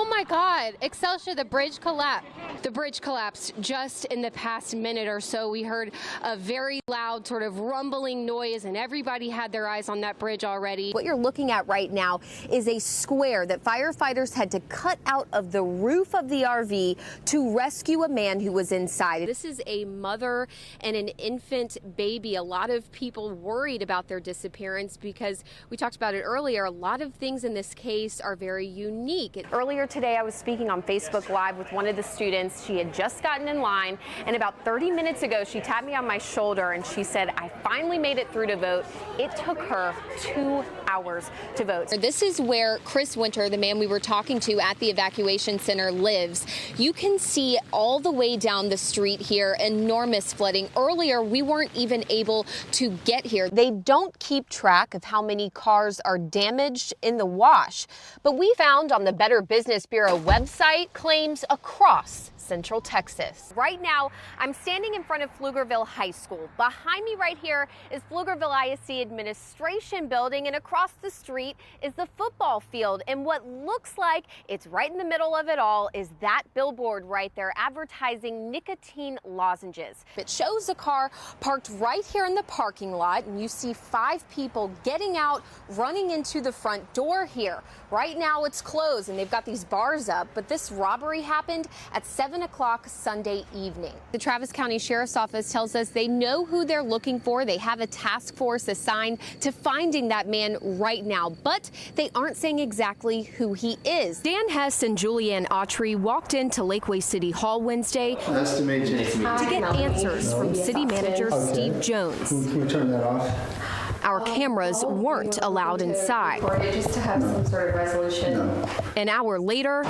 Oh my God, Excelsior, the bridge collapsed. The bridge collapsed just in the past minute or so. We heard a very loud sort of rumbling noise and everybody had their eyes on that bridge already. What you're looking at right now is a square that firefighters had to cut out of the roof of the RV to rescue a man who was inside. This is a mother and an infant baby. A lot of people worried about their disappearance because we talked about it earlier. A lot of things in this case are very unique. Earlier today, I was speaking on Facebook Live with one of the students. She had just gotten in line, and about 30 minutes ago, she tapped me on my shoulder and she said, I finally made it through to vote. It took her 2 hours to vote. This is where Chris Winter, the man we were talking to at the evacuation center, lives. You can see all the way down the street here, enormous flooding. Earlier, we weren't even able to get here. They don't keep track of how many cars are damaged in the wash, but we found on the Better Business Bureau website claims across Central Texas. Right now, I'm standing in front of Pflugerville High School. Behind me right here is Pflugerville ISD Administration Building, and across the street is the football field. And what looks like it's right in the middle of it all is that billboard right there advertising nicotine lozenges. It shows a car parked right here in the parking lot, and you see 5 people getting out, running into the front door here. Right now it's closed and they've got these bars up, but this robbery happened at 7 o'clock Sunday evening. The Travis County Sheriff's Office tells us they know who they're looking for. They have a task force assigned to finding that man right now, but they aren't saying exactly who he is. Dan Hess and Julianne Autry walked into Lakeway City Hall Wednesday Nice to meet you. to get answers from City Manager Steve Jones. Can we turn that off? Our cameras weren't allowed inside. Just to have some sort of resolution. No. An hour later,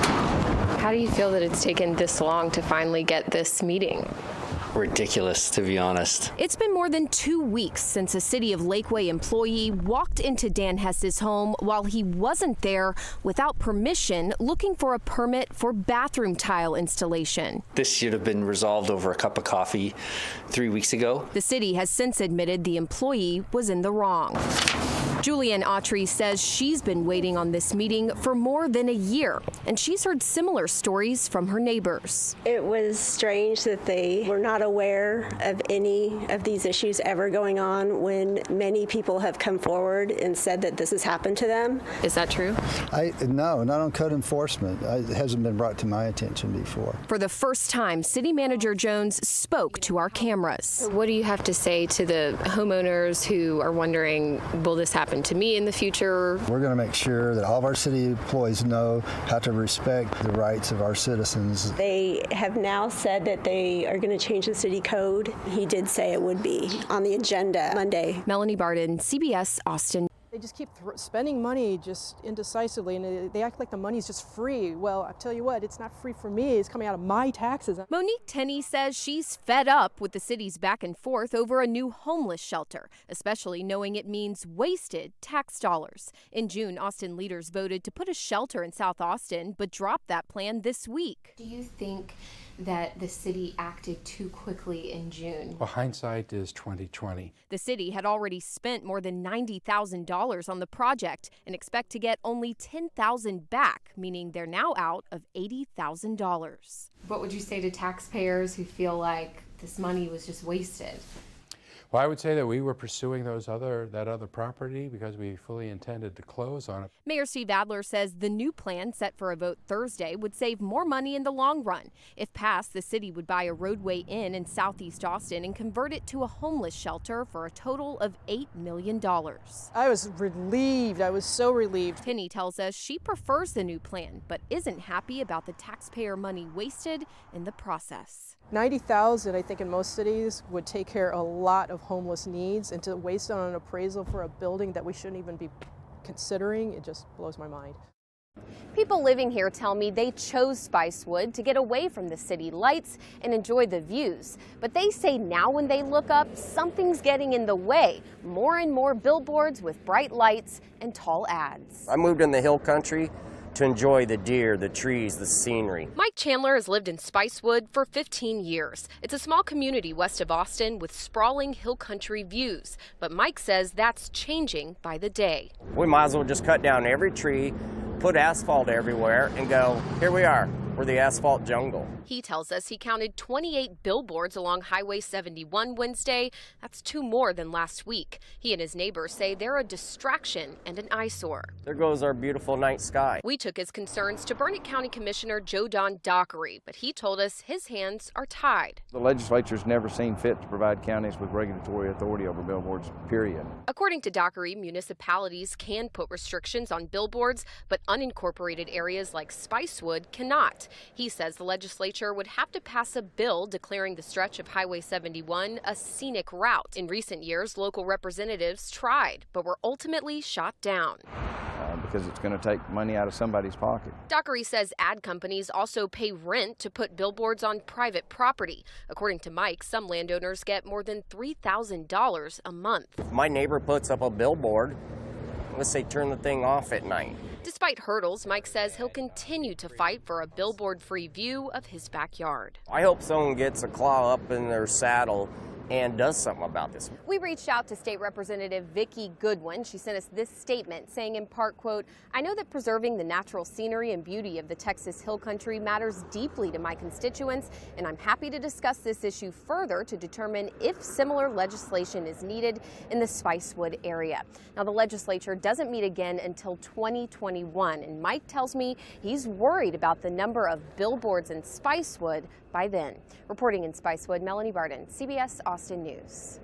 How do you feel that it's taken this long to finally get this meeting? Ridiculous, to be honest. it's been more than 2 weeks since a City of Lakeway employee walked into Dan Hess's home while he wasn't there without permission, looking for a permit for bathroom tile installation. This should have been resolved over a cup of coffee 3 weeks ago. The city has since admitted the employee was in the wrong. Julianne Autry says she's been waiting on this meeting for more than a year, and she's heard similar stories from her neighbors. It was strange that they were not aware of any of these issues ever going on when many people have come forward and said that this has happened to them. Is that true? No, not on code enforcement. It hasn't been brought to my attention before. For the first time, City Manager Jones spoke to our cameras. What do you have to say to the homeowners who are wondering, will this happen to me in the future? We're going to make sure that all of our city employees know how to respect the rights of our citizens. They have now said that they are going to change the city code. He did say it would be on the agenda Monday. Melanie Barden, CBS, Austin. They just keep spending money just indecisively, and they act like the money's just free. Well, I tell you what, it's not free for me. It's coming out of my taxes. Monique Tenney says she's fed up with the city's back and forth over a new homeless shelter, especially knowing it means wasted tax dollars. In June, Austin leaders voted to put a shelter in South Austin, but dropped that plan this week. Do you think that the city acted too quickly in June? Well, hindsight is 20/20. The city had already spent more than $90,000 on the project and expect to get only $10,000 back, meaning they're now out of $80,000. What would you say to taxpayers who feel like this money was just wasted? Well, I would say that we were pursuing that other property because we fully intended to close on it. Mayor Steve Adler says the new plan set for a vote Thursday would save more money in the long run. If passed, the city would buy a roadway inn in southeast Austin and convert it to a homeless shelter for a total of $8 million. I was relieved. I was so relieved. Tenney tells us she prefers the new plan, but isn't happy about the taxpayer money wasted in the process. $90,000, I think, in most cities would take care of a lot of homeless needs, and to waste on an appraisal for a building that we shouldn't even be considering, it just blows my mind. People living here tell me they chose Spicewood to get away from the city lights and enjoy the views. But they say now when they look up, something's getting in the way. More and more billboards with bright lights and tall ads. I moved in the hill country to enjoy the deer, the trees, the scenery. Mike Chandler has lived in Spicewood for 15 years. It's a small community west of Austin with sprawling hill country views. But Mike says that's changing by the day. We might as well just cut down every tree, put asphalt everywhere and go, here we are. We're the asphalt jungle. He tells us he counted 28 billboards along Highway 71 Wednesday. That's 2 more than last week. He and his neighbors say they're a distraction and an eyesore. There goes our beautiful night sky. We took his concerns to Burnett County Commissioner Joe Don Dockery, but he told us his hands are tied. The legislature's never seen fit to provide counties with regulatory authority over billboards, period. According to Dockery, municipalities can put restrictions on billboards, but unincorporated areas like Spicewood cannot. He says the legislature would have to pass a bill declaring the stretch of Highway 71 a scenic route. In recent years, local representatives tried, but were ultimately shot down. Because it's going to take money out of somebody's pocket. Dockery says ad companies also pay rent to put billboards on private property. According to Mike, some landowners get more than $3,000 a month. If my neighbor puts up a billboard, let's say turn the thing off at night. Despite hurdles, Mike says he'll continue to fight for a billboard-free view of his backyard. I hope someone gets a claw up in their saddle and does something about this. We reached out to State Representative Vicki Goodwin. She sent us this statement saying in part, quote, "I know that preserving the natural scenery and beauty of the Texas Hill Country matters deeply to my constituents, and I'm happy to discuss this issue further to determine if similar legislation is needed in the Spicewood area." Now, the legislature doesn't meet again until 2021, and Mike tells me he's worried about the number of billboards in Spicewood by then. Reporting in Spicewood, Melanie Barden, CBS Austin News.